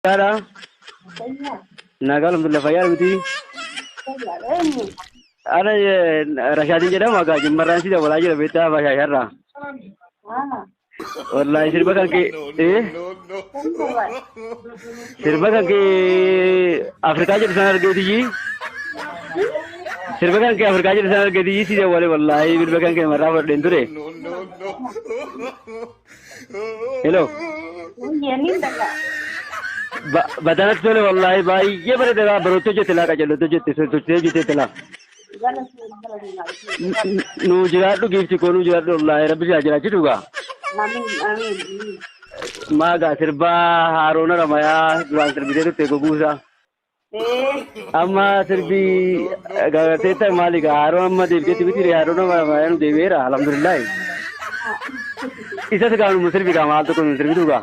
Cara nagal untuk lafayar betul. Ada Rasyadin jadi maka jembaran sih dah belajar beta bahasa Arab. Wallahi sirba kan ke sirba kan ke Afrika jadi sana gitu ji. Sirba kan ke Afrika jadi sana gitu ji sih dah boleh wallahi sirba kan ke marah berdendure. Hello. Badanak sole wallahi bayi ye bare dela baroto je tela ka jalo to je te tela nu jira to gift ko nu jira to wallahi rabbi jira chiduga maga sirba haruna ramaya duan sirbi de te go busa amma sirbi ga te ta malika haruna amma de ke tibiti re haruna ramaya nu de vera alhamdulillah isa se ga nu sirbi ga mal to ko sirbi duga